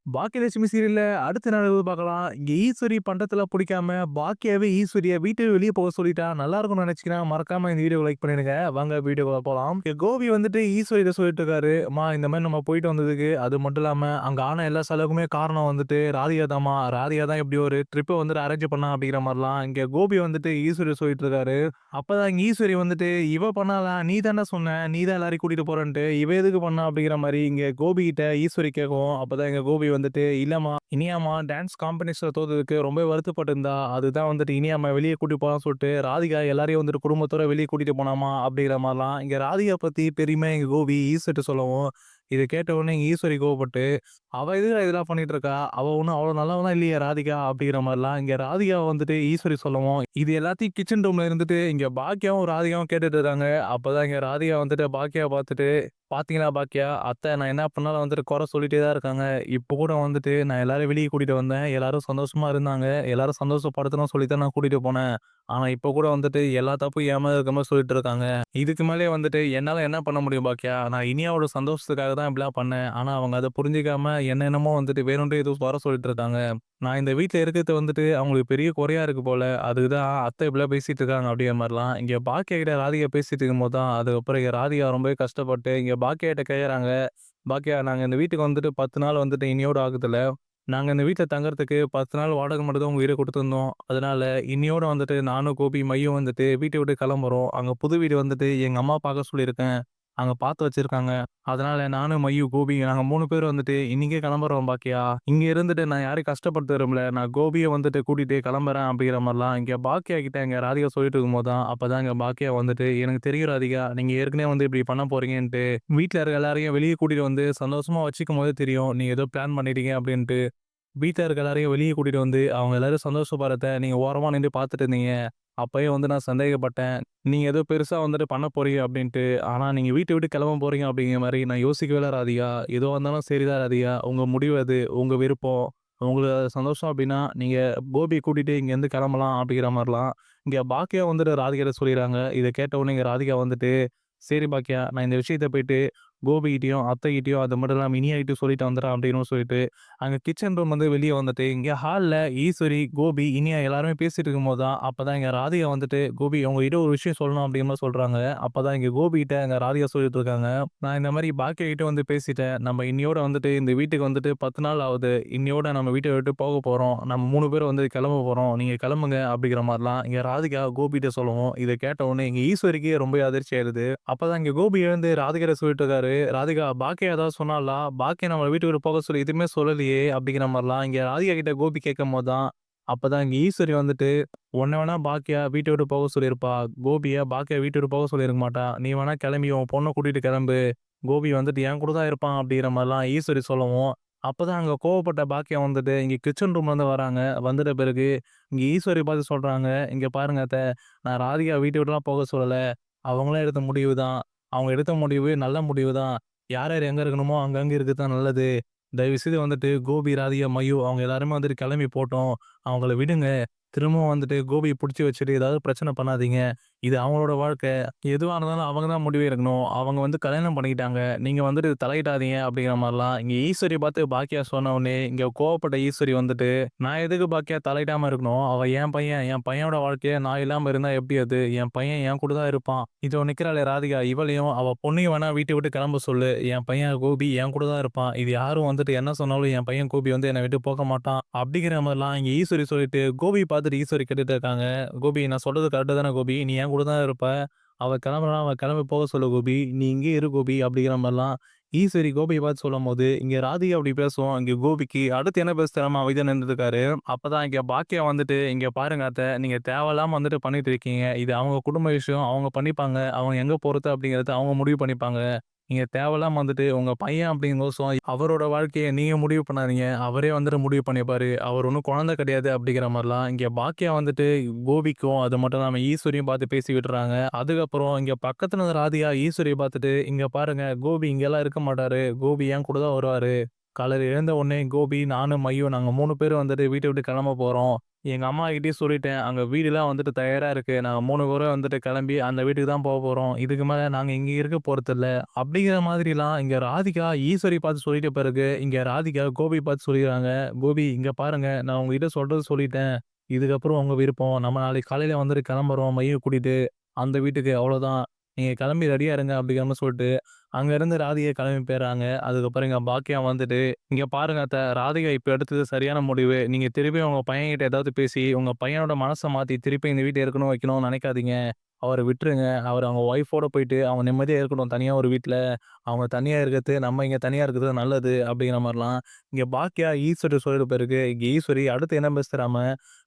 பாக்கியலட்சுமி சீரியல்ல அடுத்து என்ன நடக்குது பார்க்கலாம். இங்க ஈஸ்வரி பண்டத்துல புடிக்காம, பாக்கியாவே ஈஸ்வரிய வீட்ட வெளிய போக சொல்லிட்டா நல்லா இருக்கும்னு நினைச்சீங்கன்னா, மறக்காம இந்த வீடியோவ லைக் பண்ணிடுங்க. வாங்க வீடியோக்குள்ள போலாம். இங்க கோபி வந்துட்டு ஈஸ்வரிட்ட சொல்லிட்டு இருக்காரு. "அம்மா இந்த மாரி நம்ம போயிட்டு வந்ததுக்கு, அது மட்டும் இல்லாம அங்க ஆன எல்லா செலவுக்குமே காரணம் வந்துட்டு ராதிகா தாம்மா. ராதிகா தான் இப்படி ஒரு ட்ரிப்ப வந்துட்டு அரேஞ்ச் பண்ணா" அப்படிங்கிற மாரிலாம் இங்க கோபி வந்துட்டு ஈஸ்வரிட்ட சொல்லிட்டு இருக்காரு. அப்பதான் இங்க ஈஸ்வரி வந்துட்டு, "இவ பண்ணாளா? நீ தான்டா சொன்ன. நீ தான் எல்லாரையும் கூட்டிட்டு போறேன்ட்டு. இவ எதுக்கு பண்ணா?" அப்படிங்கிற மாரி இங்க கோபி கிட்ட ஈஸ்வரி கேட்கவும், அப்பதான் எங்க கோபி வந்துட்டு, "இல்லம்மா, இனியாம்மா டான்ஸ் காம்படிஷன்ல தோத்ததுக்கு ரொம்ப வருத்தப்பட்டிருந்தா. அதுதான் வந்துட்டு இனியாம்மா வெளிய கூட்டிட்டு போலான்னு சொல்லிட்டு, ராதிகா எல்லாரையும் வந்துட்டு குடும்பத்தோட வெளிய கூட்டிட்டு போனாம்மா." அப்படிங்கிற மாரிலாம் இங்க ராதிகா பத்தி பெருமையா எங்க கோபி ஈஸ்வரிட்ட சொல்லவும், இத கேட்ட உடனே எங்க ஈஸ்வரி கோவப்பட்டு, "அவ எதுக்குடா இதெல்லாம் பண்ணிட்டு இருக்கா? அவ ஒண்ணும் அவ்வளோ நல்லவலாம் இல்லையே ராதிகா." அப்படிங்கிற மாரிலாம் இங்க ராதிகாவ வந்துட்டு ஈஸ்வரி சொல்லவும், இது எல்லாத்தையும் கிச்சன் ரூம்ல இருந்துட்டு இங்க பாக்கியாவும், ராதிகாவும் கேட்டுட்டு இருக்காங்க. அப்பதான் இங்க ராதிகா வந்துட்டு பாக்கியாவ பார்த்துட்டு, "பாத்தீங்களா பாக்கியா, அத்தை நான் என்ன பண்ணாலும் வந்துட்டு குறை சொல்லிட்டே தான் இருக்காங்க. இப்போ கூட வந்துட்டு நான் எல்லாரையும் வெளிய கூட்டிட்டு வந்தேன். எல்லாரும் சந்தோஷமா இருந்தாங்க. எல்லாரும் சந்தோஷப்படுத்தணும்னு சொல்லி தான் நான் கூட்டிட்டு போனேன். ஆனா இப்போ கூட வந்துட்டு எல்லா தப்பும் என் மேல இருக்க மாரி சொல்லிட்டு இருக்காங்க. இதுக்கு மேலயே வந்துட்டு என்னால என்ன பண்ண முடியும் பாக்கியா? நான் இனியாவோட சந்தோஷத்துக்காக தான் இப்படிலாம் பண்ணேன். ஆனா அவங்க அத புரிஞ்சுக்காம என்ன என்னமோ வந்துட்டு வேணும்ன்ட்டே ஏதோ குறை சொல்லிட்டு இருக்காங்க. நான் இந்த வீட்ல இருக்கிறது வந்துட்டு அவங்களுக்கு பெரிய குறையா இருக்கு போல. அதுக்கு தான் அத்தை இப்படிலாம் பேசிட்டு இருக்காங்க." அப்படிங்கிற மாரிலாம் இங்க பாக்கியா கிட்ட ராதிகா பேசிட்டு இருக்கும்போது தான், அதுக்கப்புறம் இங்க ராதிகா ரொம்பவே கஷ்டப்பட்டு இங்க பாக்கியா கிட்ட கேட்கறாங்க. "பாக்கியா, நாங்க இந்த வீட்டுக்கு வந்துட்டு 10 நாள் வந்துட்டு இன்னியோட ஆகுதுல்ல. நாங்க இந்த வீட்ல தங்கறதுக்கு 10 நாள் வாடகை மட்டும் தான் உங்க கிட்ட குடுத்துருந்தோம். அதனால இன்னியோட வந்துட்டு நானும், கோபி, மையும் வந்துட்டு வீட்ட விட்டு கிளம்புறோம். அங்க புது வீடு வந்துட்டு எங்க அம்மா பார்க்க சொல்லியிருக்கேன். அங்க பார்த்து வச்சிருக்காங்க. அதனால நானும், மையு, கோபி நாங்க 3 பேர் வந்துட்டு இன்னைக்கே கிளம்புறோம் பாக்கியா. இங்க இருந்துட்டு நான் யாரையும் கஷ்டப்படுத்த விரும்பல. நான் கோபிய வந்துட்டு கூட்டிட்டு கிளம்புறேன்." அப்படிங்கிற மாரிலாம் இங்க பாக்கியா கிட்ட இங்க ராதிகா சொல்லிட்டு இருக்கும்போது தான், அப்பதான் இங்க பாக்கியா வந்துட்டு, "எனக்கு தெரியும் ராதிகா, நீங்க ஏற்கனவே வந்து இப்படி பண்ண போறீங்கன்ட்டு. வீட்ல இருக்க எல்லாரையும் வெளிய கூட்டிட்டு வந்து சந்தோஷமா வச்சுக்கும்போதே தெரியும். நீங்க ஏதோ பிளான் பண்ணிட்டீங்க அப்படின்ட்டு. வீட்ல இருக்க எல்லாரையும் வெளிய கூட்டிட்டு வந்து, அவங்க எல்லாரும் சந்தோஷப்படுறத நீங்க ஓரமா நின்னு பார்த்துட்டு இருந்தீங்க. அப்பயே வந்து நான் சந்தேகப்பட்டேன். நீங்க ஏதோ பெருசா வந்துட்டு பண்ண போறீங்க அப்டின்ட்டு. ஆனா நீங்க வீட்ட விட்டு கிளம்ப போறீங்க அப்டிங்கிற மாரி நான் யோசிக்கவே இல்ல ராதிகா. எதுவா இருந்தாலும் சரிதான் ராதிகா. உங்க முடிவு அது. உங்க விருப்பம். உங்களுக்கு அது சந்தோஷம் அப்டின்னா, நீங்க கோபிய கூட்டிட்டு இங்கேருந்து கிளம்பலாம் அப்டிங்கிற மாரிலாம், இங்க பாக்கியா வந்துட்டு ராதிகாட்ட சொல்லிறாங்க. இத கேட்ட உடனே இங்க ராதிகா வந்துட்டு, "சரி பாக்கியா, நான் இந்த விஷயத்த போயிட்டு கோபிகிட்டயும், அத்தைகிட்டயும் அது மட்டும் இல்லாம இனியாகிட்டயும் சொல்லிட்டு வந்துர்றேன்." அப்படின்னு சொல்லிட்டு, அங்க கிச்சன் ரூம் வந்து வெளிய வந்துட்டு, இங்க ஹால்ல ஈஸ்வரி, கோபி, இனியா எல்லாருமே பேசிட்டு இருக்கும்போது தான், அப்பதான் இங்க ராதிகா வந்துட்டு, "கோபி, உங்ககிட்ட ஒரு விஷயம் சொல்லணும்." அப்படிங்கிற மாரி சொல்றாங்க. அப்பதான் இங்க கோபிகிட்ட இங்க ராதிகா சொல்லிட்டு இருக்காங்க. "நான் இந்த மாரி பாக்கியா கிட்ட வந்து பேசிட்டேன். நம்ம இன்னியோட வந்துட்டு இந்த வீட்டுக்கு வந்துட்டு 10 நாள் ஆகுது. இன்னியோட நம்ம வீட்ட விட்டு போக போறோம். நம்ம 3 பேரும் வந்து கிளம்ப போறோம். நீங்க கிளம்புங்க." அப்படிங்கிற மாரிலாம் இங்க ராதிகா கோபிட்ட சொல்லவும், இத கேட்ட உடனே இங்க ஈஸ்வரிக்கு ரொம்ப அதிர்ச்சி ஆயிருது. அப்பதான் இங்க கோபி எழுந்து ராதிகாட்ட சொல்லிட்டு இருக்காரு. "ராதிகா, பாக்கியா ஏதாவது சொன்னாளா? பாக்கியா நம்மள வீட்ட விட்டு போக சொல்லி எதுவுமே சொல்லலையே." அப்படிங்கிற மாரிலாம் இங்க ராதிகா கிட்ட கோபி கேட்கும்போது தான், அப்பதான் இங்க ஈஸ்வரி வந்துட்டு, "உன்ன வேணா பாக்கியா வீட்ட விட்டு போக சொல்லியிருப்பா. கோபிய பாக்கியா வீட்ட விட்டு போக சொல்லியிருக்க மாட்டா. நீ வேணா கிளம்பி உன் பொண்ண கூட்டிட்டு கிளம்பு. கோபி வந்துட்டு என் கூட தான் இருப்பான்." அப்படிங்கிற மாரிலாம் ஈஸ்வரி சொல்லவும், அப்பதான் அங்க கோவப்பட்ட பாக்கியா வந்துட்டு இங்க கிச்சன் ரூம்ல இருந்து வராங்க. வந்துட்ட பிறகு இங்க ஈஸ்வரிய பார்த்து சொல்றாங்க, "இங்க பாருங்க அத்த, நான் ராதிகா வீட்ட விட்டுலாம் போக சொல்லல. அவங்களா எடுத்த முடிவு தான். அவங்க எடுத்த முடிவு நல்ல முடிவு தான். யார் யார் எங்க இருக்கணுமோ அங்கங்க இருக்கிறது தான் நல்லது. தயவுசெய்து வந்துட்டு கோபி, ராதிகா, மயூ அவங்க எல்லாருமே வந்துட்டு கிளம்பி போட்டும். அவங்கள விடுங்க. திரும்பவும் வந்துட்டு கோபிய புடிச்சு வச்சுட்டு ஏதாவது பிரச்சனை பண்ணாதீங்க. இது அவங்களோட வாழ்க்கை. எதுவா இருந்தாலும் அவங்க தான் முடிவு எடுக்கணும். அவங்க வந்து கல்யாணம் பண்ணிக்கிட்டாங்க. நீங்க வந்துட்டு தலையிடாதீங்க." அப்படிங்கிற மாரிலாம் இங்க ஈஸ்வரிய பார்த்து பாக்கியா சொன்ன உடனே, இங்க கோவப்பட்ட ஈஸ்வரி வந்துட்டு, "நான் எதுக்கு பாக்கியா தலையிடாம இருக்கணும்? அவ என் பையன். என் பையனோட வாழ்க்கைய நான் இல்லாம இருந்தா எப்படி அது? என் பையன் என் கூட தான் இருப்பான். இதோ நிக்கிறாளே ராதிகா, இவளையும் அவ பொண்ணையும் வேணா வீட்ட விட்டு கிளம்ப சொல்லு. என் பையன் கோபி என் கூட தான் இருப்பான். இது யாரும் வந்துட்டு என்ன சொன்னாலும் என் பையன் கோபி வந்து என்னை விட்டு போக மாட்டான்." அப்படிங்கிற மாரிலாம் இங்க ஈஸ்வரி சொல்லிட்டு, கோபிய பார்த்துட்டு ஈஸ்வரி கேட்டுட்டு இருக்காங்க. "கோபி, நான் சொல்றது கரெக்ட்டு தானே கோபி? நீ என் கூட தான் இருப்ப. அவ கிளம்புறான்னா அவ கிளம்பி போக சொல்லு கோபி. நீ இங்கேயே இரு கோபி." அப்படிங்கிற மாரிலாம் ஈஸ்வரி கோபிய பார்த்து சொல்லும்போது, இங்க ராதிகா அப்படி பேசவும், இங்க கோபிக்கு அடுத்து என்ன பேச தெரியாம அமைதியா நின்னுட்டுருக்காரு. அப்பதான் இங்க பாக்கியா வந்துட்டு, "இங்க பாருங்க அத்த, நீங்க தேவையில்லாம வந்துட்டு பண்ணிட்டு இருக்கீங்க. இது அவங்க குடும்ப விஷயம். அவங்க பண்ணிப்பாங்க. அவங்க எங்க போறது அப்படிங்கிறத அவங்க முடிவு பண்ணிப்பாங்க. நீங்க தேவையில்லாம வந்துட்டு உங்க பையன் அப்படிங்கோசம் அவரோட வாழ்க்கைய நீங்க முடிவு பண்ணாதீங்க. அவரே வந்துட்டு முடிவு பண்ணிப்பாரு. அவர் ஒண்ணும் குழந்தை கிடையாது." அப்படிங்கிற மாரிலாம் இங்க பாக்கியா வந்துட்டு கோபிக்கும், அது மட்டும் இல்லாம ஈஸ்வரியும் பார்த்து பேசி விட்டுறாங்க. அதுக்கப்புறம் இங்க பக்கத்துல இருந்த ராதிகா ஈஸ்வரிய பார்த்துட்டு, "இங்க பாருங்க, கோபி இங்கலாம் இருக்க மாட்டாரு. கோபி என் கூட தான் வருவாரு. காலையில எழுந்த உடனே கோபி, நானு, மையும் நாங்க 3 பேரும் வந்துட்டு வீட்ட விட்டு கிளம்ப போறோம். எங்க அம்மாகிட்டயும் சொல்லிட்டேன். அங்க வீடுலாம் வந்துட்டு தயாரா இருக்கு. நாங்க 3 பேரும் வந்துட்டு கிளம்பி அந்த வீட்டுக்கு தான் போறோம். இதுக்கு மேல நாங்க இங்க இருக்க போறதில்ல. அப்படிங்கிற மாதிரிலாம் இங்க ராதிகா ஈஸ்வரி பார்த்து சொல்லிட்ட பிறகு, இங்க ராதிகா கோபி பார்த்து சொல்லிர்றாங்க. "கோபி இங்க பாருங்க, நான் உங்ககிட்ட சொல்றது சொல்லிட்டேன். இதுக்கப்புறம் உங்க விருப்பம். நம்ம நாளைக்கு காலையில வந்துட்டு கிளம்புறோம் மைய கூட்டிட்டு. அந்த வீட்டுக்கு அவ்வளோதான். நீங்க கிளம்பி ரெடியா இருங்க." அப்படிங்கிற மாரி சொல்லிட்டு அங்க இருந்து ராதிகா கிளம்பி போயிர்றாங்க. அதுக்கப்புறம் எங்க பாக்கியா வந்துட்டு, "இங்க பாருங்க அத்த, ராதிகா இப்ப எடுத்தது சரியான முடிவு. நீங்க திருப்பியும் உங்க பையன்கிட்ட ஏதாவது பேசி, உங்க பையனோட மனச மாத்தி திருப்பி இந்த வீட்ல இருக்கணும், வைக்கணும்னு நெனைக்காதீங்க. அவர விட்டுருங்க. அவரு அவங்க ஒய்ஃபோட போயிட்டு அவங்க நிம்மதியா இருக்கட்டும் தனியா ஒரு வீட்ல. அவங்க தனியா இருக்கிறது, நம்ம இங்க தனியா இருக்கிறது நல்லது." அப்படிங்கிற மாரிலாம் இங்க பாக்கியா ஈஸ்வரி சொல்லிட்ட பிறகு, இங்க ஈஸ்வரி அடுத்து என்ன பேச தெரியாம,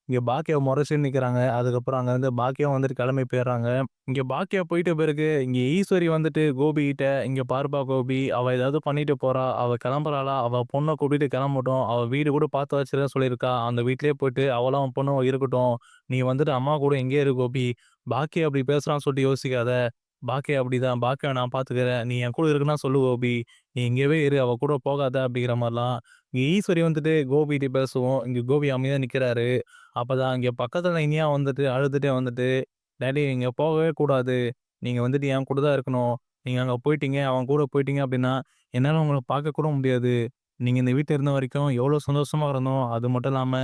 இங்க பாக்கியாவ மொறச்சுட்டு நிக்கிறாங்க. அதுக்கப்புறம் அங்கருந்து பாக்கியாவும் வந்துட்டு கிளம்பி போயிர்றாங்க. இங்க பாக்கியா போயிட்ட பிறகு, இங்க ஈஸ்வரி வந்துட்டு கோபிகிட்ட, "இங்க பாருப்பா கோபி, அவ ஏதாவது பண்ணிட்டு போறா. அவ கிளம்புறாளா, அவ பொண்ண கூட்டிட்டு கிளம்பட்டும். அவ வீடு கூட பார்த்து வச்சிருக்கேன்னு சொல்லியிருக்கா. அந்த வீட்லயே போயிட்டு அவளும் அவன் பொண்ணும் இருக்கட்டும். நீ வந்துட்டு அம்மா கூட இங்கேயே இரு கோபி. பாக்கியா அப்படி பேசுறான்னு சொல்லிட்டு யோசிக்காத. பாக்கியா அப்படிதான். பாக்கியாவ நான் பார்த்துக்கிறேன். நீ என் கூட இருக்குன்னா சொல்லு கோபி. நீ இங்கேயே இரு. அவ கூட போகாத." அப்படிங்கிற மாரிலாம் இங்க ஈஸ்வரி வந்துட்டு கோபிகிட்ட பேசவும், இங்க கோபி அமைதியா நிக்கிறாரு. அப்பதான் இங்க பக்கத்துல இனியா வந்துட்டு அழுதுட்டே வந்துட்டு, "டாடி நீங்க போகவே கூடாது. நீங்க வந்துட்டு என் கூட தான் இருக்கணும். நீங்க அங்க போயிட்டீங்க, அவன் கூட போயிட்டீங்க அப்படின்னா, என்னால உங்கள பார்க்க கூட முடியாது. நீங்க இந்த வீட்ல இருந்த வரைக்கும் எவ்வளோ சந்தோஷமா இருந்தோம். அது மட்டும் இல்லாம,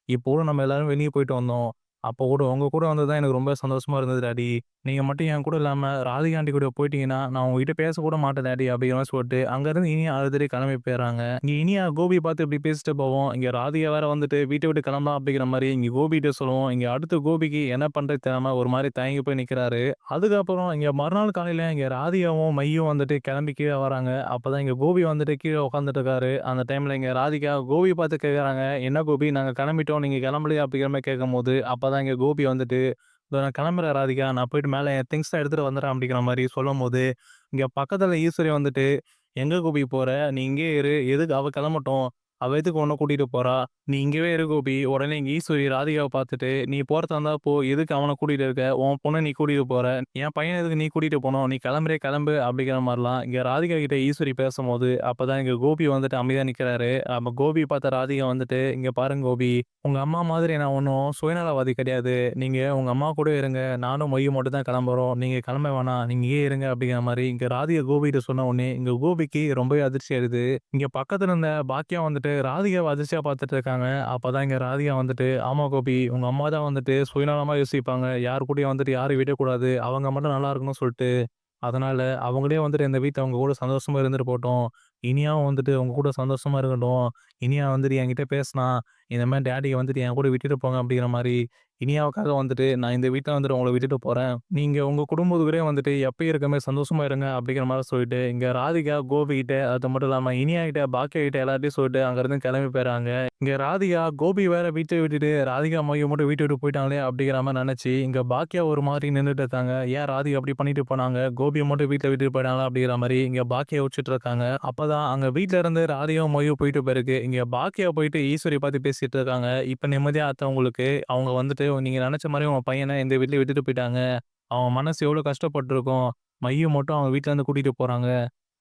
இப்போ கூட நம்ம எல்லாரும் வெளிய போயிட்டு வந்தோம். அப்போ கூட உங்க கூட வந்தது தான் எனக்கு ரொம்ப சந்தோஷமா இருந்தது டாடி. நீங்க மட்டும் என் கூட இல்லாம ராதிகா ஆண்டி கூட போயிட்டீங்கன்னா, நான் உங்ககிட்ட பேசக்கூட மாட்டேன் டாடி." அப்படிங்கிற மாரி சொல்லிட்டு, அங்கருந்து இனியா அழுதுட்டே கிளம்பி போயிர்றாங்க. இங்க இனியா கோபிய பார்த்து இப்படி பேசிட்டு போவும், இங்க ராதிகா வேற வந்துட்டு வீட்ட விட்டு கிளம்பலாம் அப்படிங்கிற மாரி இங்க கோபிகிட்ட சொல்லவும், இங்க அடுத்து கோபிக்கு என்ன பண்றது தெரியாம ஒரு மாரி தயங்கி போய் நிக்கிறாரு. அதுக்கப்புறம் இங்க மறுநாள் காலையில இங்க ராதிகாவும், மையும் வந்துட்டு கிளம்பி கீழ வராங்க. அப்பதான் இங்க கோபி வந்துட்டு கீழ உட்கார்ந்துட்டு இருக்காரு. அந்த டைம்ல இங்க ராதிகா கோபிய பார்த்து கேட்கறாங்க, "என்ன கோபி நாங்க கிளம்பிட்டோம். நீங்க கிளம்பலையா?" அப்படிங்கிற மாரி கேட்கும்போது, அப்பதான் இங்க கோபி வந்துட்டு, "இதோ நான் கிளம்புறேன் ராதிகா. நான் போயிட்டு மேல என் திங்க்ஸ்லாம் எடுத்துட்டு வந்துர்றேன்." அப்படிங்கிற மாரி சொல்லும்போது, இங்க பக்கத்துல ஈஸ்வரி வந்துட்டு, "எங்க கோபி போற? நீ இங்கேயே இரு. எதுக்கு அவ கிளம்பட்டும். அவ எதுக்கு உன்ன கூட்டிட்டு போறா? நீ இங்கவே இரு கோபி." உடனே இங்க ஈஸ்வரி ராதிகாவ பார்த்துட்டு, "நீ போறதா இருந்தா போ. எதுக்கு அவன கூட்டிட்டு இருக்க? உன் பொண்ண நீ கூட்டிட்டு போற. என் பையன எதுக்கு நீ கூட்டிட்டு போணும்? நீ கிளம்புறியா கிளம்பு." அப்படிங்கிற மாரிலாம் இங்க ராதிகா கிட்ட ஈஸ்வரி பேசும்போது, அப்பதான் இங்க கோபி வந்துட்டு அமைதியா நிக்கிறாரு. அப்ப கோபிய பார்த்த ராதிகா வந்துட்டு, "இங்க பாருங்க கோபி, உங்க அம்மா மாதிரி நான் ஒண்ணும் சுயநலவாதி கிடையாது. நீங்க உங்க அம்மா கூடவே இருங்க. நானும் மையும் மட்டும் தான் கிளம்புறோம். நீங்க கிளம்ப வேணாம். நீங்க இங்கேயே இருங்க." அப்படிங்கிற மாரி இங்க ராதிகா கோபிகிட்ட சொன்ன உடனே, இங்க கோபிக்கு ரொம்பவே அதிர்ச்சி ஆயிடுது. இங்க பக்கத்துல இருந்த பாக்கியா வந்துட்டு ராதிகாவ அதிர்ச்சியா பார்த்துட்டு இருக்காங்க. அப்பதான் இங்க ராதிகா வந்துட்டு, "ஆமா கோபி, உங்க அம்மா தான் வந்துட்டு சுயநலமா யோசிப்பாங்க. யார் கூடயும் வந்துட்டு யாரையும் விடக்கூடாது. அவங்க மட்டும் நல்லா இருக்கணும்னு சொல்லிட்டு, அதனால அவங்களே வந்துட்டு இந்த வீட்ல அவங்க கூட சந்தோஷமா இருந்துட்டு போட்டும். இனியாவும் வந்துட்டு உங்க கூட சந்தோஷமா இருக்கட்டும். இனியா வந்துட்டு என்கிட்ட பேசினா, இந்த மாரி டாடிய வந்துட்டு என் கூட விட்டுட்டு போங்க." அப்படிங்கிற மாரி இனியாவுக்காக வந்துட்டு, "நான் இந்த வீட்ல வந்துட்டு உங்கள விட்டுட்டு போறேன். நீங்க உங்க குடும்பத்தோடயே வந்துட்டு எப்பயும் இருக்க மாரி சந்தோஷமா இருங்க." அப்படிங்கிற மாரி சொல்லிட்டு, இங்க ராதிகா கோபிகிட்ட, அது மட்டும் இல்லாம இனியா கிட்ட, பாக்கியா கிட்ட எல்லார்ட்டயும் சொல்லிட்டு அங்கருந்து கிளம்பி போயிர்றாங்க. இங்க ராதிகா கோபி வேற வீட்ட விட்டுட்டு, ராதிகா மையம் மட்டும் வீட்ட விட்டு போயிட்டாங்களே அப்படிங்கிற மாரி நெனச்சு, இங்க பாக்கியா ஒரு மாரி நின்னுட்டு இருக்காங்க. ஏன் ராதிகா அப்படி பண்ணிட்டு போனாங்க? கோபிய மட்டும் வீட்ல விட்டுட்டு போயிட்டாங்களா? அப்படிங்கிற மாரி இங்க பாக்கியா யோசிச்சுட்டு இருக்காங்க. அப்பதான் அங்க வீட்ல இருந்து ராதிகாவும் மையும் போயிட்ட பிறகு, இங்க பாக்கியா போயிட்டு ஈஸ்வரிய பார்த்து பேசிட்டு இருக்காங்க. "இப்ப நிம்மதியா அத்த உங்களுக்கு. அவங்க வந்துட்டு நீங்க நெனச்ச மாரி உங்க பையன இந்த வீட்லயே விட்டுட்டு போயிட்டாங்க. அவன் மனசு எவ்வளோ கஷ்டப்பட்டுருக்கும். மையும் மட்டும் அவங்க வீட்ல இருந்து கூட்டிட்டு போறாங்க.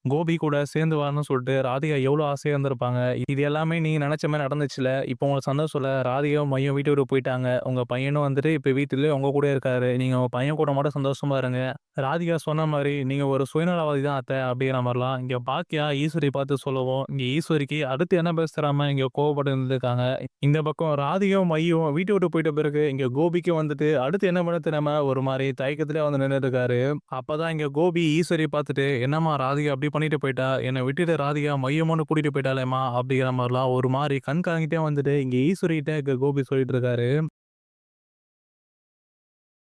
கோபி கூட சேர்ந்து வரணும்னு சொல்லிட்டு ராதிகா எவ்வளோ ஆசையா இருந்திருப்பாங்க. இது எல்லாமே நீங்க நெனச்ச மாரி நடந்துச்சுல்ல. இப்போ உங்களுக்கு சந்தோஷம் இல்ல. ராதிகாவும் மையும் வீட்ட விட்டு போயிட்டாங்க. உங்க பையனும் வந்துட்டு இப்ப வீட்டிலேயே உங்க கூடயே இருக்காரு. நீங்க உங்க பையன் கூட மட்டும் சந்தோஷமா இருங்க." ராதிகா சொன்ன மாரி, "நீங்க ஒரு சுயநலவாதி தான் அத்த." அப்படிங்கிற மாரிலாம் இங்க பாக்கியா ஈஸ்வரிய பார்த்து சொல்லவும், இங்க ஈஸ்வரிக்கு அடுத்து என்ன பேச தெரியாம இங்க கோவப்பட்டு இருந்திருக்காங்க. இந்த பக்கம் ராதிகாவும் மையும் வீட்ட விட்டு போயிட்ட பிறகு, இங்க கோபிக்கு வந்துட்டு அடுத்து என்ன பண்ண தெரியாம ஒரு மாரி தயக்கத்திலே வந்து நின்னுட்டு இருக்காரு. அப்பதான் இங்க கோபி ஈஸ்வரிய பார்த்துட்டு, "என்னம்மா ராதிகா அப்படி பண்ணிட்டு போயிட்டா. என்ன விட்டுட்டு ராதிகா மையமோன்னு கூட்டிட்டு போயிட்டாளேம்மா." அப்படிங்கிற மாரிலாம் ஒரு மாரி கண் கலங்கிட்டே வந்துட்டு இங்க ஈஸ்வரிகிட்ட இங்க கோபி சொல்லிட்டு இருக்காரு.